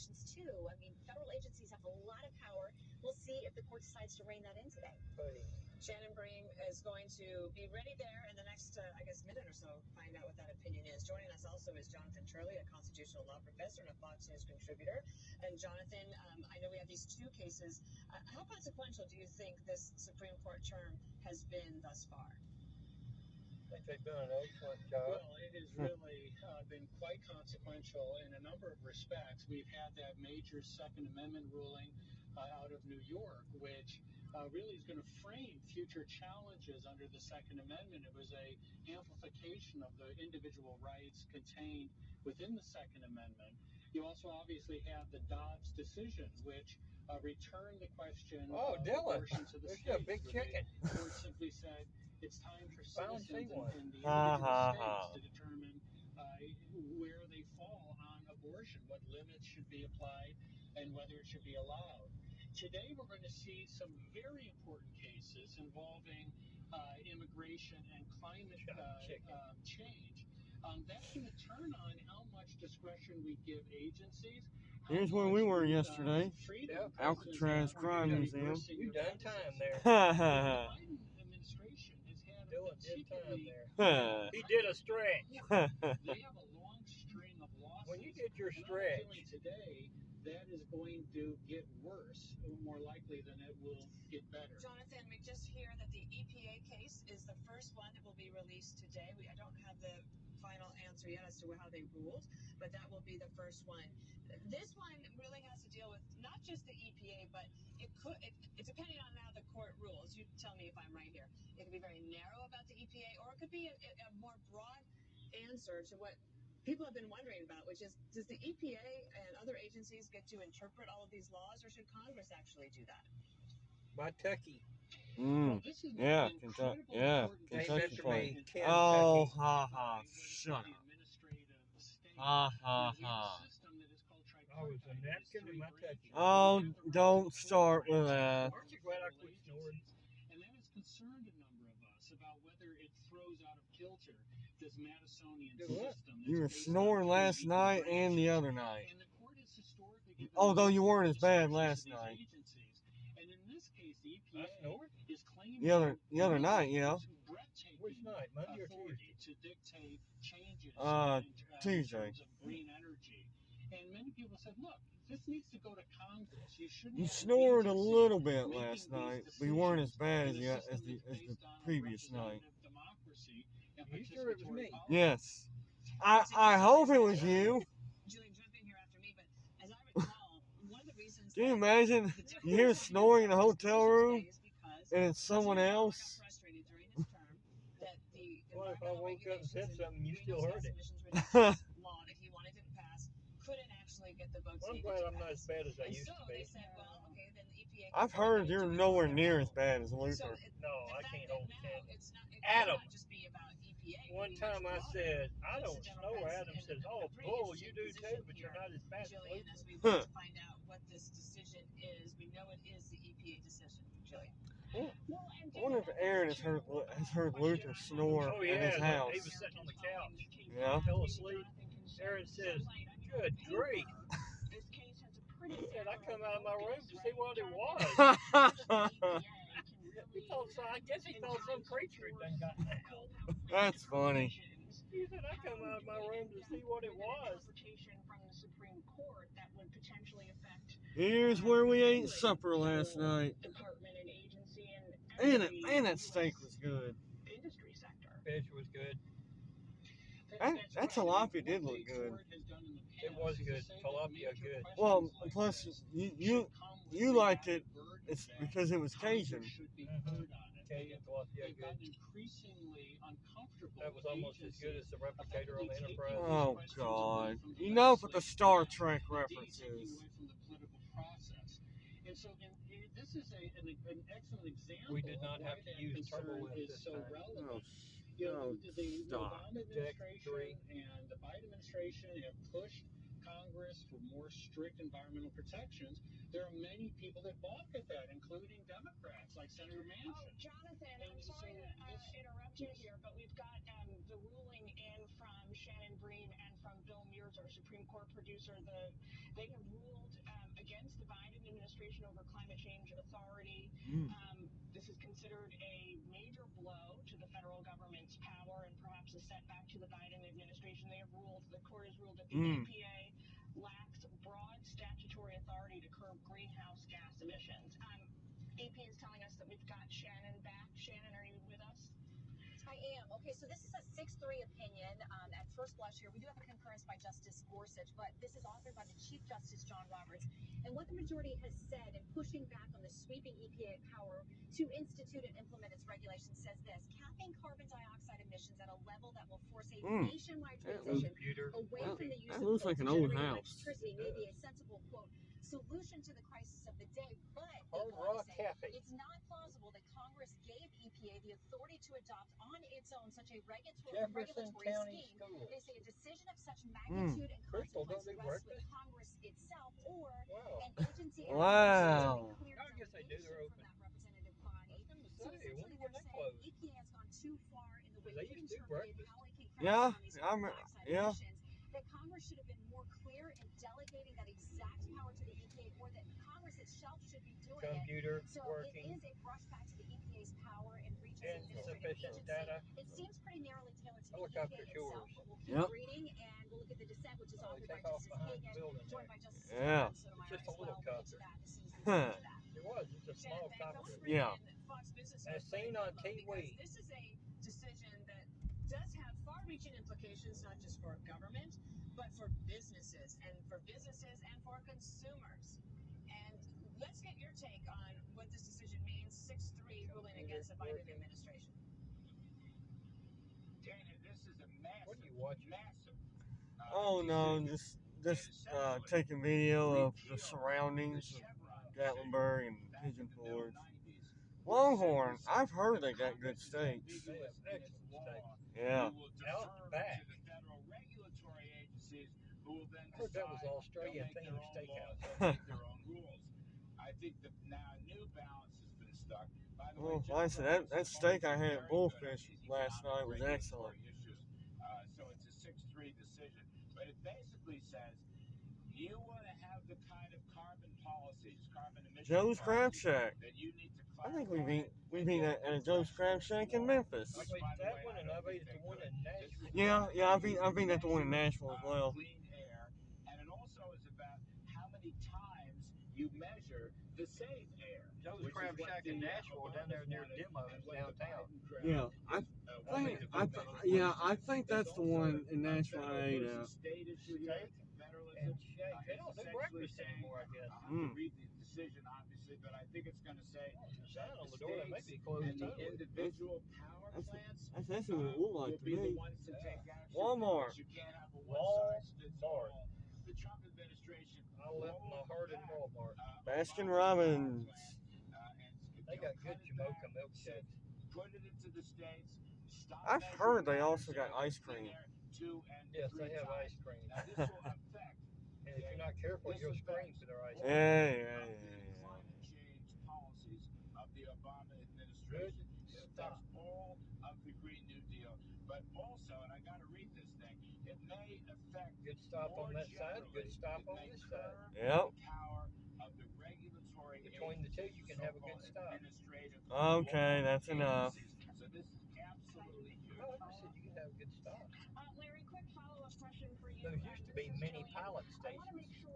investigations too. I mean, federal agencies have a lot of power. We'll see if the court decides to rein that in today. Shannon Bream is going to be ready there in the next, I guess, minute or so, find out what that opinion is. Joining us also is Jonathan Turley, a constitutional law professor and a Fox News contributor. And Jonathan, I know we have these two cases. How consequential do you think this Supreme Court term has been thus far? I think they've done an excellent job. Well, it has really been quite consequential in a number of respects. We've had that major Second Amendment ruling out of New York, which really is going to frame future challenges under the Second Amendment. It was a amplification of the individual rights contained within the Second Amendment. You also obviously have the Dobbs decision, which returned the question of abortion to the states. A big chicken. The court simply said it's time for citizens in the individual states to determine where they fall on abortion, what limits should be applied, and whether it should be allowed. Today, we're going to see some very important cases involving immigration and climate change. That's going to turn on how much discretion we give agencies. Here's where we were yesterday. Alcatraz Crime Museum. You done time there. The Biden administration has had a particularly He did a stretch. they have a long string of losses. When you did your And I'm stretch. feeling today that is going to get worse, more likely than it will get better. Jonathan, we just hear that the EPA case is the first one that will be released today. I don't have the final answer yet as to how they ruled, but that will be the first one. This one really has to deal with not just the EPA, but it's depending on how the court rules. You tell me if I'm right here. It could be very narrow about the EPA, or it could be a more broad answer to what people have been wondering about, which is, does the EPA and other agencies get to interpret all of these laws, or should Congress actually do that? Kentucky. Yeah, Kentucky. Yeah, Kentucky played. Kentucky. Oh, shut up. I was a napkin in my touchy. Oh, don't start with that. Aren't you glad I quit snoring? And that has concerned a number of us about whether it throws out of kilter this Madisonian system. You were snoring last night and the other night. And the court has historically given Although you weren't as bad last night. And in this case, the EPA is claiming The other night, you know. Which night? Monday or Tuesday? To dictate changes Tuesday. in terms of green energy. And many people said, look, this needs to go to Congress. You snored a little bit last night, but you weren't as bad as the previous night. You sure it was me? Yes. I hope it was you. Julie, jump in here after me, but as I recall, one of the reasons Can you imagine? You hear snoring in a hotel room, and it's someone else. What if I woke up and said something, you still heard it? Law, if you wanted to pass, couldn't actually get the votes. Well, I'm glad I'm not as bad as I used to be. They said, well, okay, then the EPA. I've heard you're nowhere near as bad as Luther. No, I can't hold it. Adam. One time I said, I don't snow. Adam says, oh, bull, you do too, but you're not as bad as Jillian, Luther. as we want to find out what this decision is, we know it is the EPA decision. Jillian. I wonder if Aaron has heard Luther snore in his house. He was sitting on the couch. Yeah. Fell asleep. Aaron says, good grief. He said, I come out of my room to see what it was. He thought so. I guess he thought some creature had done gotten out. That's funny. He said, I come out of my room to see what it was. Here's where we ate supper last night. And that steak was good. Fish was good. That tilapia did look good. It was good. Tilapia good. Well, plus you liked it. It's because it was Cajun. Cajun tilapia good. That was almost as good as the replicator on the Enterprise. Oh God! Enough with the Star Trek references. And so this is an excellent example. We did not have to use turbo lift this time. No, the stop. Obama administration and the Biden administration have pushed Congress for more strict environmental protections. There are many people that balk at that, including Democrats like Senator Manchin. Oh, Jonathan, I'm sorry to interrupt you here, but we've got the ruling in from Shannon Bream and from Bill Mears, our Supreme Court producer. They have ruled against the Biden administration over climate change authority. This is considered a major blow to the federal government's power and perhaps a setback to the Biden administration. They have ruled, the court has ruled that the EPA lacks broad statutory authority to curb greenhouse gas emissions. EPA is telling us that we've got Shannon back. Shannon, are you with us? I am. Okay, so this is a 6-3 opinion. At first blush here, we do have a concurrence by Justice Gorsuch, but this is authored by the Chief Justice John Roberts. And what the majority has said in pushing back on the sweeping EPA power to institute and implement its regulations says this: capping carbon dioxide emissions at a level that will force a nationwide transition away from the use of coal to generate electricity may be a sensible, quote, solution to the crisis of the day, but it's not plausible that Congress gave EPA the authority to adopt on its own such a regulatory scheme. They say a decision of such magnitude and consequence rests with Congress itself or an agency clear delegation from that representative body. So essentially they're saying EPA has gone too far in the way it interpreted how it can crack down these carbon dioxide emissions, that Congress should have been more clear in delegating that exact power to the EPA, or that Congress itself should be doing it. So it is a brushback to the EPA's power and reach as administrative agency. It seems pretty narrowly tailored to the EPA itself, but we'll keep reading and we'll look at the dissent, which is authored by Justice Kagan, joined by Justice Sotomayor as well. We'll get to that as soon as we get to that. It was. It's a small country. As seen on TV. This is a decision that does have far-reaching implications, not just for government, but for businesses and for consumers. And let's get your take on what this decision means. 6-3 ruling against the Biden administration. Dana, this is a massive, What are you watching? Oh no, just taking video of the surroundings of Gatlinburg and Pigeon Forge. Longhorn, I've heard they got good steaks. They have excellent steaks. Yeah. Out back. To the federal regulatory agencies who will then I heard that was decide Australian they'll make themed their own steakhouse. laws, they'll make their own rules. I think that now a new balance has been struck. By the way, Well, like I said, that steak I had at Bullfish last night was excellent. So it's a 6-3 decision. But it basically says you want to have the kind of carbon policies, carbon emission Joe's Crab Shack. that you need to I think we've eaten at a Joe's Crab Shack in Memphis. I've ate that one, and I've ate the one in Nashville. Yeah, I've eaten at the one in Nashville as well. Clean air, and it also is about how many times you measure the safe air. Joe's Crab Shack in Nashville, down there near Demos downtown. Yeah, I think that's the one in Nashville I ate at. And shake. They don't do breakfast anymore, I guess. I have to read the decision, obviously, but I think it's going to say Sign on the door, they may be closed and the totally. individual power plants That's actually what it looked like will to be the me. ones to take action. Walmart. You can't have a one-size-fits-all. The Trump administration. I left my heart in Walmart. Baskin Robbins. They got good Jamocha milkshakes. Put it into the states. I've heard they also got ice cream. Yes, they have ice cream. Now, this will affect. And if you're not careful, you'll scream to their ice cream. Yeah. Climate change policies of the Obama administration. It affects all of the Green New Deal, but also, and I got to read this thing, it may affect. Good stop on that side, good stop on this side. Yep. Power of the regulatory Between the two, you can have a good stop. Okay, that's enough. So this is absolutely huge. No, I said you can have a good stop. Larry, quick follow-up question for you. Those used to be mini pilot I want to make stations. sure